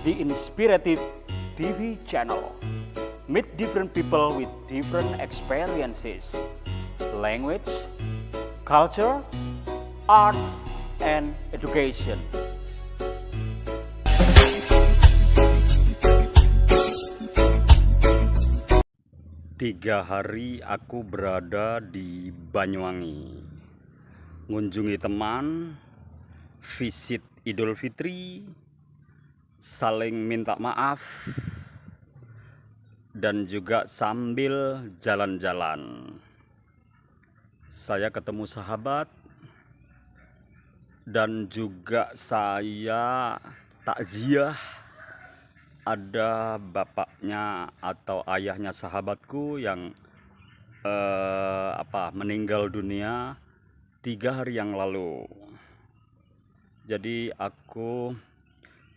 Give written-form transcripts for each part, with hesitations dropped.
the Inspirative TV channel. Meet different people with different experiences, language, culture, arts, and education. Tiga hari aku berada di Banyuwangi, ngunjungi teman, visit Idul Fitri, saling minta maaf, dan juga sambil jalan-jalan. Saya ketemu sahabat, dan juga saya takziah. Ada bapaknya atau ayahnya sahabatku yang meninggal dunia 3 hari yang lalu. Jadi aku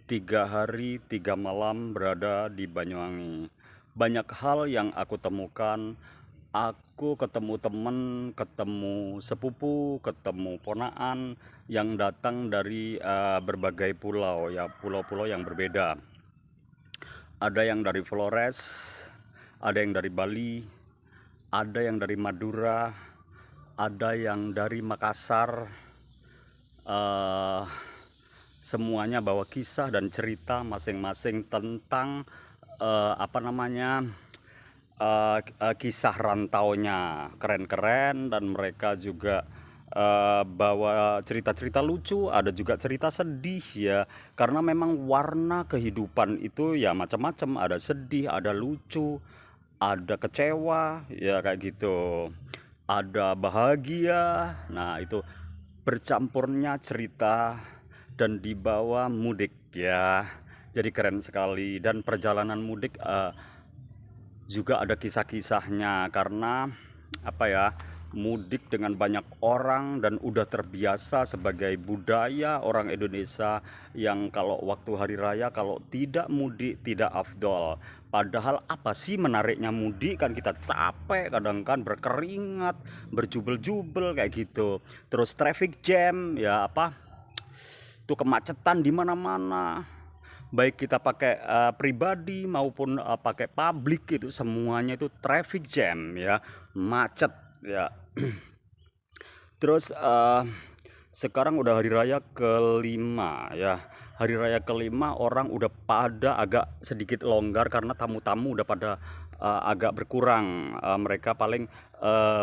3 hari 3 malam berada di Banyuwangi. Banyak hal yang aku temukan. Aku ketemu teman, ketemu sepupu, ketemu ponaan yang datang dari berbagai pulau, ya, pulau-pulau yang berbeda. Ada yang dari Flores, ada yang dari Bali, ada yang dari Madura, ada yang dari Makassar. Semuanya bawa kisah dan cerita masing-masing tentang kisah rantaunya. Keren-keren, dan mereka juga bawa cerita-cerita lucu, ada juga cerita sedih ya, karena memang warna kehidupan itu ya macam-macam, ada sedih, ada lucu, ada kecewa ya, kayak gitu, ada bahagia. Nah, itu bercampurnya cerita dan dibawa mudik ya, jadi keren sekali. Dan perjalanan mudik juga ada kisah-kisahnya, karena mudik dengan banyak orang dan udah terbiasa sebagai budaya orang Indonesia yang kalau waktu hari raya kalau tidak mudik tidak afdol. Padahal apa sih menariknya mudik? Kan kita capek, kadang kan berkeringat, berjubel-jubel kayak gitu. Terus traffic jam ya, itu kemacetan di mana-mana. Baik kita pakai pribadi maupun pakai publik, itu semuanya itu traffic jam ya, macet ya. Terus sekarang udah hari raya kelima ya. Hari raya kelima orang udah pada agak sedikit longgar karena tamu-tamu udah pada agak berkurang. Mereka paling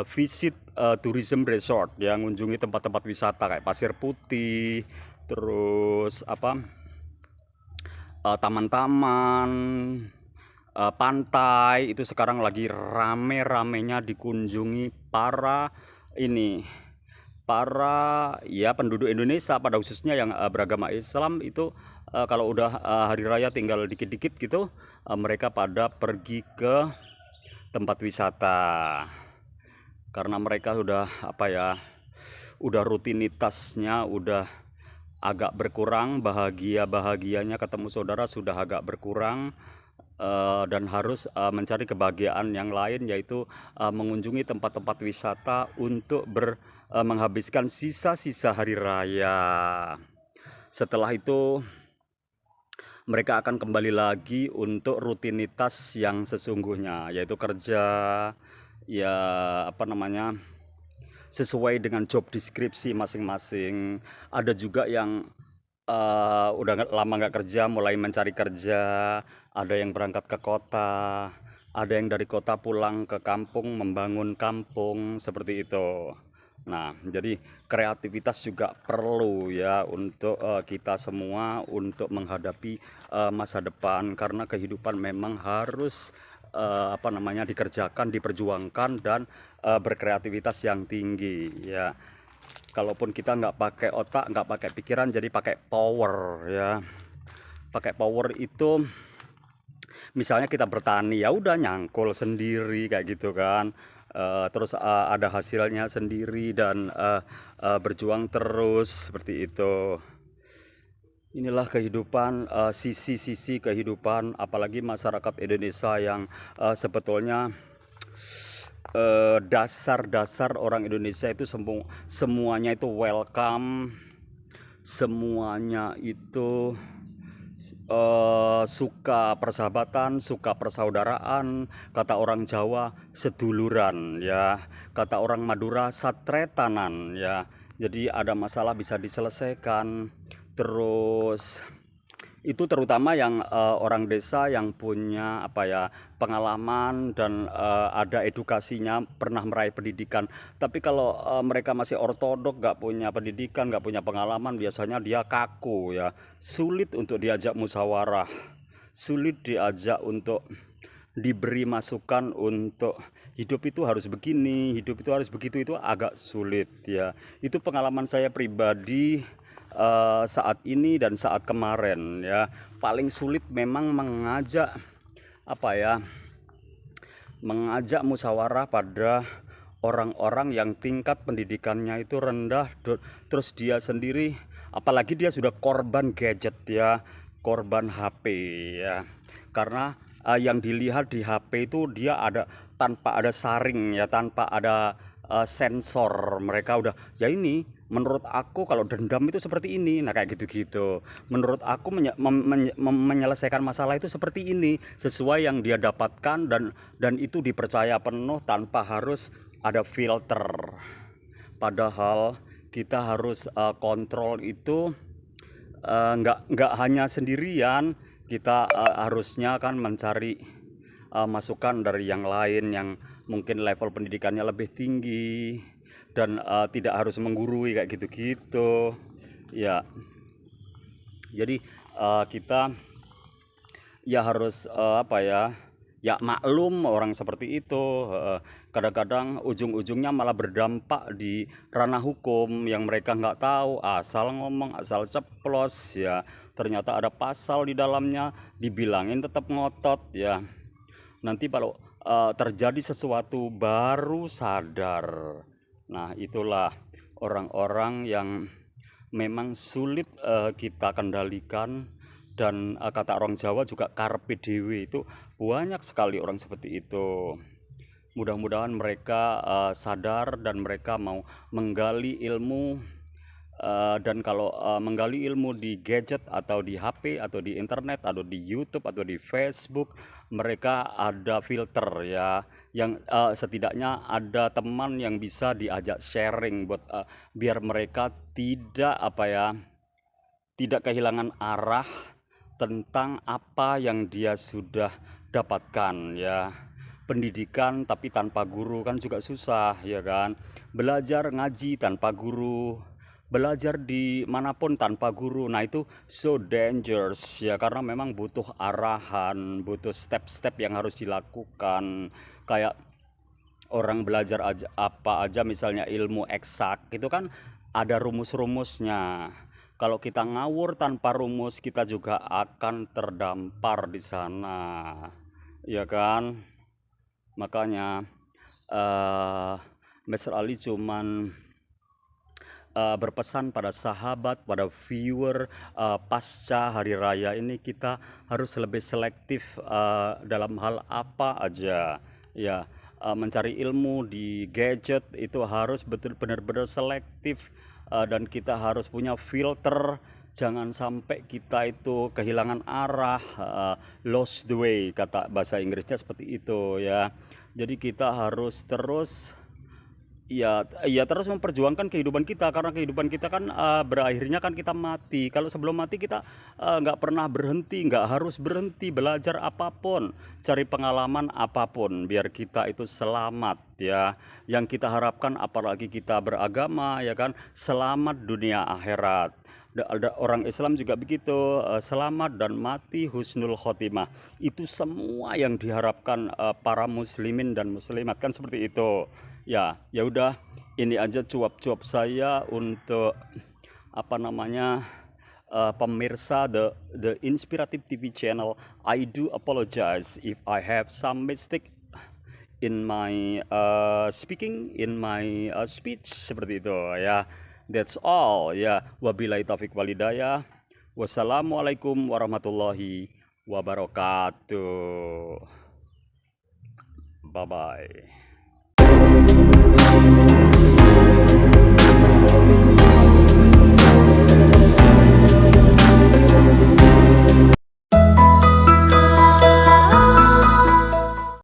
visit tourism resort, yang mengunjungi tempat-tempat wisata kayak Pasir Putih, terus taman-taman, pantai. Itu sekarang lagi rame-ramenya dikunjungi para penduduk Indonesia, pada khususnya yang beragama Islam. Itu kalau udah hari raya tinggal dikit-dikit gitu, mereka pada pergi ke tempat wisata, karena mereka udah udah rutinitasnya udah agak berkurang, bahagianya ketemu saudara sudah agak berkurang, dan harus mencari kebahagiaan yang lain, yaitu mengunjungi tempat-tempat wisata untuk menghabiskan sisa-sisa hari raya. Setelah itu mereka akan kembali lagi untuk rutinitas yang sesungguhnya, yaitu kerja ya, sesuai dengan job deskripsi masing-masing. Ada juga yang udah lama nggak kerja, mulai mencari kerja. Ada yang berangkat ke kota, ada yang dari kota pulang ke kampung, membangun kampung, seperti itu. Nah, jadi kreativitas juga perlu ya untuk kita semua untuk menghadapi masa depan, karena kehidupan memang harus dikerjakan, diperjuangkan, dan berkreativitas yang tinggi ya. Kalaupun kita nggak pakai otak, nggak pakai pikiran, jadi pakai power ya. Pakai power itu misalnya kita bertani, ya udah nyangkul sendiri kayak gitu kan. Terus ada hasilnya sendiri, dan berjuang terus seperti itu. Inilah kehidupan, sisi-sisi kehidupan, apalagi masyarakat Indonesia yang sebetulnya dasar orang Indonesia itu semuanya itu welcome, semuanya itu suka persahabatan, suka persaudaraan, kata orang Jawa seduluran ya, kata orang Madura satretanan ya. Jadi ada masalah bisa diselesaikan. Terus itu terutama yang orang desa yang punya apa ya, pengalaman dan ada edukasinya, pernah meraih pendidikan. Tapi kalau mereka masih ortodok, nggak punya pendidikan, nggak punya pengalaman, biasanya dia kaku ya, sulit untuk diajak musyawarah, sulit diajak untuk diberi masukan untuk hidup itu harus begini, hidup itu harus begitu, itu agak sulit ya. Itu pengalaman saya pribadi saat ini dan saat kemarin ya. Paling sulit memang mengajak apa ya, mengajak musyawarah pada orang-orang yang tingkat pendidikannya itu rendah, terus dia sendiri apalagi dia sudah korban gadget ya, korban HP ya. Karena yang dilihat di HP itu dia ada tanpa ada saring ya, tanpa ada sensor. Mereka udah ya, ini menurut aku kalau dendam itu seperti ini, nah kayak gitu-gitu. Menurut aku menyelesaikan masalah itu seperti ini, sesuai yang dia dapatkan, dan itu dipercaya penuh tanpa harus ada filter. Padahal kita harus kontrol itu nggak hanya sendirian. Kita harusnya kan mencari masukan dari yang lain yang mungkin level pendidikannya lebih tinggi dan tidak harus menggurui kayak gitu-gitu ya. Jadi kita ya harus apa ya, ya maklum orang seperti itu kadang-kadang ujung-ujungnya malah berdampak di ranah hukum yang mereka nggak tahu, asal ngomong asal ceplos ya, ternyata ada pasal di dalamnya, dibilangin tetap ngotot ya. Nanti kalau terjadi sesuatu baru sadar. Nah itulah orang-orang yang memang sulit kita kendalikan. Dan kata orang Jawa juga carpe diewe, itu banyak sekali orang seperti itu. Mudah-mudahan mereka sadar dan mereka mau menggali ilmu. Dan kalau menggali ilmu di gadget atau di HP atau di internet atau di YouTube atau di Facebook, mereka ada filter ya, yang setidaknya ada teman yang bisa diajak sharing buat biar mereka tidak apa ya, tidak kehilangan arah tentang apa yang dia sudah dapatkan ya. Pendidikan tapi tanpa guru kan juga susah ya kan. Belajar ngaji tanpa guru, belajar di manapun tanpa guru, nah itu so dangerous ya, karena memang butuh arahan, butuh step-step yang harus dilakukan. Kayak orang belajar aja apa aja, misalnya ilmu eksak itu kan ada rumus-rumusnya. Kalau kita ngawur tanpa rumus, kita juga akan terdampar di sana, ya kan? Makanya Mr. Ali cuman berpesan pada sahabat, pada viewer, pasca hari raya ini kita harus lebih selektif dalam hal apa aja ya. Mencari ilmu di gadget itu harus benar-benar selektif, dan kita harus punya filter. Jangan sampai kita itu kehilangan arah, lost the way, kata bahasa Inggrisnya seperti itu ya. Jadi kita harus terus ya terus memperjuangkan kehidupan kita, karena kehidupan kita kan berakhirnya kan kita mati. Kalau sebelum mati kita nggak pernah berhenti, nggak harus berhenti belajar apapun, cari pengalaman apapun, biar kita itu selamat ya. Yang kita harapkan apalagi kita beragama ya kan, selamat dunia akhirat. Ada orang Islam juga begitu, selamat dan mati husnul khotimah. Itu semua yang diharapkan para muslimin dan muslimat kan seperti itu. Ya udah, ini aja cuap-cuap saya untuk apa namanya, pemirsa the Inspiratif TV channel. I do apologize if I have some mistake in my speaking, in my speech seperti itu ya. That's all ya. Wabillahi taufik walhidayah. Wassalamualaikum warahmatullahi wabarakatuh. Bye bye.